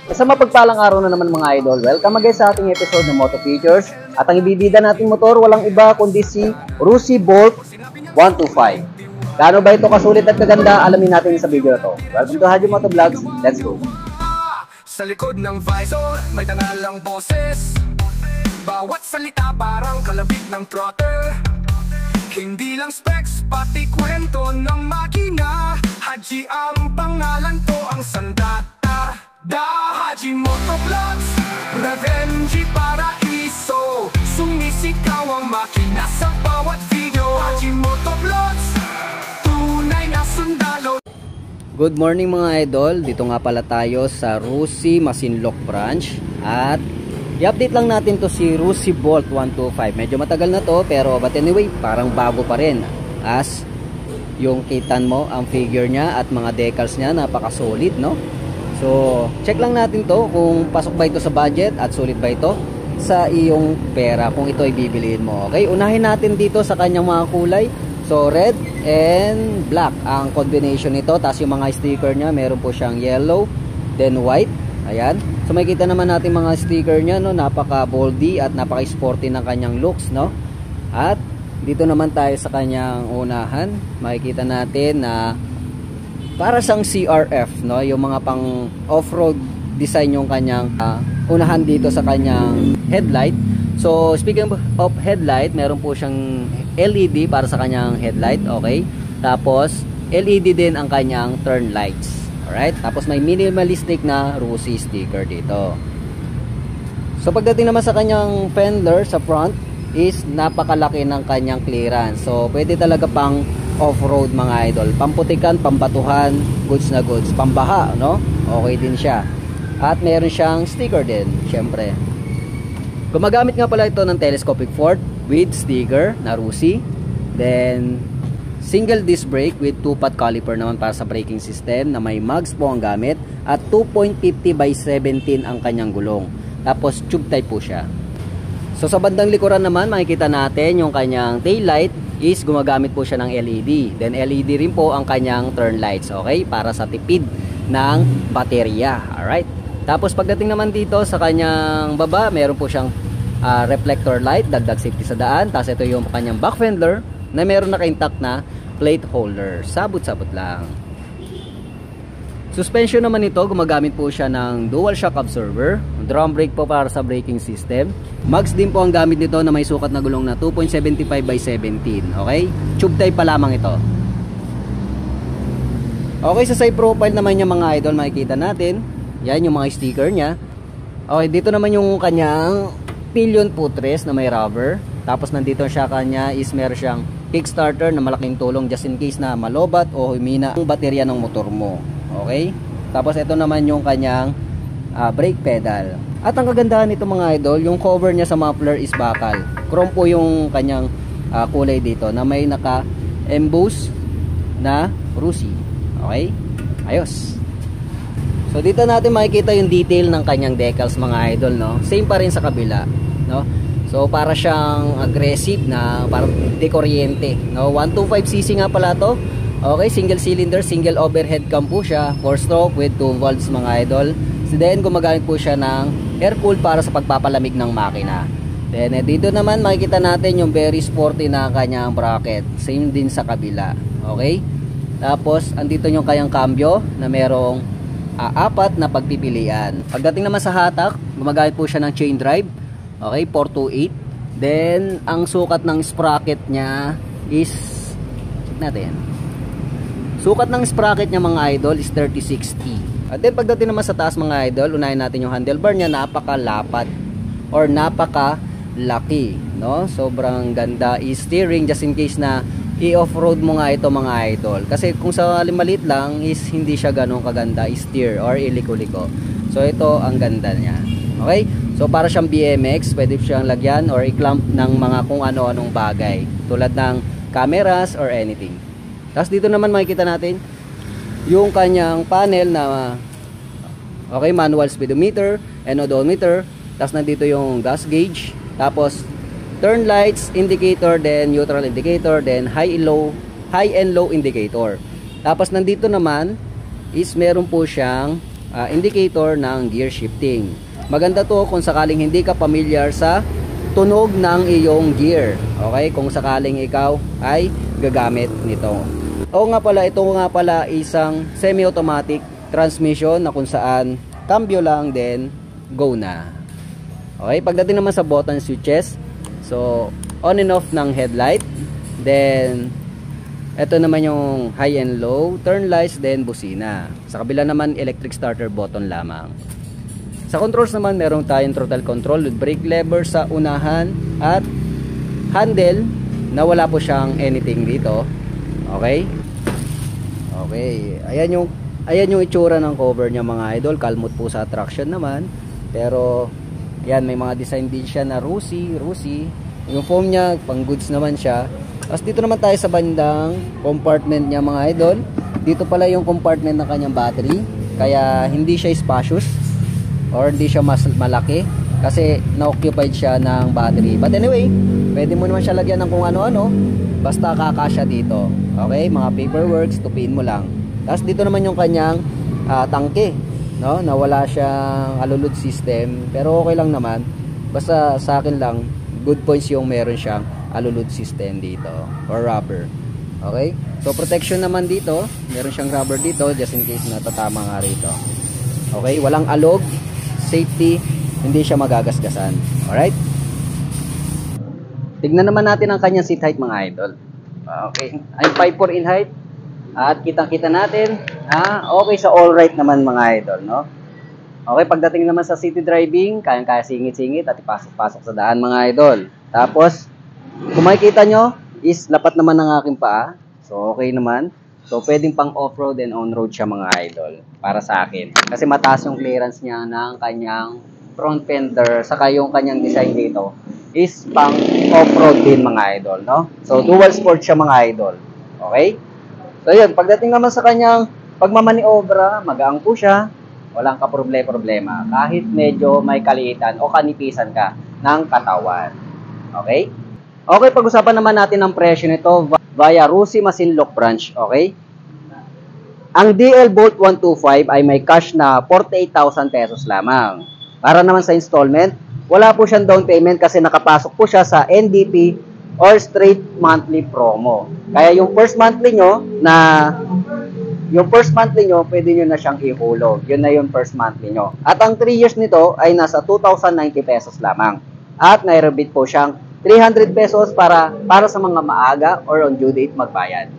Sa mapagpalang araw na naman mga idol, welcome again sa ating episode ng Moto Features. At ang ibibida nating motor, walang iba kundi si Rossi Bolt 125. Gaano ba ito kasulit at kaganda? Alamin natin sa video ito. Welcome to Haji Moto Vlogs. Let's go! Sa likod ng visor, may tanalang boses. Bawat salita parang kalabit ng throttle. Hindi lang specs, pati kwento ng makina. Haji ang pangalan to, ang sandata. Haji Moto Vlogs, Revenge Paraiso. Sumisigaw ang makina sa bawat video. Haji Moto Vlogs, tunay na sundalo. Good morning mga idol, dito nga pala tayo sa Rossi Masinloc branch. At i-update lang natin to si Rossi Bolt 125. Medyo matagal na to, pero but anyway, parang bago pa rin. As yung kitan mo, ang figure niya at mga decals niya, napaka-solid, no? So, check lang natin to kung pasok ba ito sa budget at sulit ba ito sa iyong pera kung ito ay bibiliin mo. Okay, unahin natin dito sa kanyang mga kulay. So, red and black ang combination nito. Tapos yung mga sticker niya, meron po siyang yellow, then white. Ayan. So, makikita naman natin mga sticker niya, no? Napaka-boldy at napaka-sporty ng kanyang looks, no? At dito naman tayo sa kanyang unahan. Makikita natin na para siyang CRF, no? Yung mga pang off-road design yung kanyang unahan dito sa kanyang headlight. So, speaking of headlight, meron po siyang LED para sa kanyang headlight, okay? Tapos, LED din ang kanyang turn lights. Alright? Tapos, may minimalistic na Rossi sticker dito. So, pagdating naman sa kanyang fender sa front, is napakalaki ng kanyang clearance. So, pwede talaga pang off-road mga idol. Pamputikan, pambatuhan, goods na goods. Pambaha, no? Okay din siya. At meron siyang sticker din, syempre. Gumagamit nga pala ito ng telescopic fork with sticker na Rossi. Then, single disc brake with 2-pot caliper naman para sa braking system na may mags po ang gamit. At 2.50/17 ang kanyang gulong. Tapos, tube type po siya. So, sa bandang likuran naman, makikita natin yung kanyang tail light is gumagamit po siya ng LED. Then, LED rin po ang kanyang turn lights, okay? Para sa tipid ng baterya. Alright? Tapos, pagdating naman dito sa kanyang baba, meron po siyang reflector light, dagdag safety sa daan. Tapos, ito yung kanyang back fender na meron naka-intact na plate holder. Sabot-sabot lang. Suspension naman ito, gumagamit po siya ng dual shock absorber, drum brake po para sa braking system. Mags din po ang gamit nito na may sukat na gulong na 2.75/17. Okay? Tube type pa lamang ito. Okay, sa side profile naman niya mga idol, makikita natin. Yan yung mga sticker niya. Okay, dito naman yung kanyang pillion footrest na may rubber. Tapos nandito siya kanya is meron siyang kickstarter na malaking tulong just in case na malobat o humina ang baterya ng motor mo. Okay? Tapos ito naman yung kanyang brake pedal. At ang kagandahan nito mga idol, yung cover niya sa muffler is bakal. Chrome po yung kanyang kulay dito na may naka-emboss na Rossi. Okay? Ayos. So dito natin makikita yung detail ng kanyang decals mga idol, no? Same pa rin sa kabila, no? So para siyang aggressive na parang dekoryente, no? 125cc nga pala to. Okay, single cylinder, single overhead cam po siya, 4-stroke with 2 valves mga idol. So then gumagamit po siya ng air cool para sa pagpapalamig ng makina. Then dito naman makikita natin yung very sporty na kanyang bracket. Same din sa kabila. Okay? Tapos andito yung kanyang cambio na merong 4 na pagpipilian. Pagdating naman sa hatak, gumagamit po siya ng chain drive. Okay, 428. Then ang sukat ng sprocket niya is, check natin. Sukat ng sprocket niya mga idol is 3060. At then pagdating naman sa taas mga idol, unahin natin yung handlebar niya, napakalapat or napakalaki, no? Sobrang ganda i-steering just in case na i-off-road mo nga ito mga idol. Kasi kung sa maliit lang is hindi siya ganun kaganda i-steer or iliko-liko. So ito ang ganda niya. Okay? So para siyang BMX, pwede siyang lagyan or i-clamp ng mga kung ano-anong bagay tulad ng cameras or anything. Tapos dito naman makikita natin yung kanyang panel na okay, manual speedometer and odometer. Tapos nandito yung gas gauge. Tapos turn lights, indicator, then neutral indicator, then high and low indicator. Tapos nandito naman is meron po siyang indicator ng gear shifting. Maganda to kung sakaling hindi ka familiar sa tunog ng iyong gear. Okay, kung sakaling ikaw ay gagamit nito. O nga pala, ito nga pala isang semi-automatic transmission na kung saan cambio lang then go na. Okay, pagdating naman sa button switches, so on and off ng headlight, then ito naman yung high and low, turn lights, then busina. Sa kabila naman electric starter button lamang. Sa controls naman meron tayong throttle control with brake lever sa unahan at handle na wala po siyang anything dito. Okay? Okay, ayan yung itsura ng cover niya mga idol. Kalmot po sa traction naman. Pero yan, may mga design din siya na Rusi. Yung foam niya pang goods naman siya. Tapos dito naman tayo sa bandang compartment niya mga idol. Dito pala yung compartment ng kanyang battery. Kaya hindi siya spacious or hindi siya mas malaki kasi na-occupied siya ng battery. But anyway, pwede mo naman siya lagyan ng kung ano-ano. Basta kakasya dito. Okay, mga paperwork, tupin mo lang. Tapos dito naman yung kanyang tangke, no? Na wala siyang alulod system, pero okay lang naman. Basta sa akin lang, good points yung meron siyang alulod system dito or rubber. Okay? So protection naman dito, meron siyang rubber dito just in case natatama nga rito. Okay, walang alog, safety, hindi siya magagasgasan. Alright? Tignan naman natin ang kanyang seat height mga idol. Okay, ay 5'4" in height. At kitang-kita natin, okay sa all right naman mga idol, no? Okay, pagdating naman sa city driving, kayang-kaya singit-singit at ipasok-pasok sa daan mga idol. Tapos, kung makikita nyo, is lapat naman ng aking paa. So, okay naman. So, pwedeng pang off-road and on-road siya mga idol. Para sa akin. Kasi mataas yung clearance niya ng kanyang front fender. Saka yung kanyang design dito is pang off-road din mga idol, no? So, dual sport siya mga idol. Okay? So, yun. Pagdating naman sa kanyang pagmamaniobra, magaang po siya. Walang kaproblema. Kahit medyo may kaliitan o kanipisan ka ng katawan. Okay? Okay, pag-usapan naman natin ang presyo nito via Rusi Masinloc branch. Okay? Ang DL Bolt 125 ay may cash na 48,000 pesos lamang. Para naman sa installment, wala po siyang down payment kasi nakapasok po siya sa NDP or straight monthly promo. Kaya yung first monthly nyo, pwede nyo na siyang ihulog. Yun na yung first monthly nyo. At ang 3 years nito ay nasa 2,090 pesos lamang. At nai-rebate po siyang 300 pesos para sa mga maaga or on due date magbayad.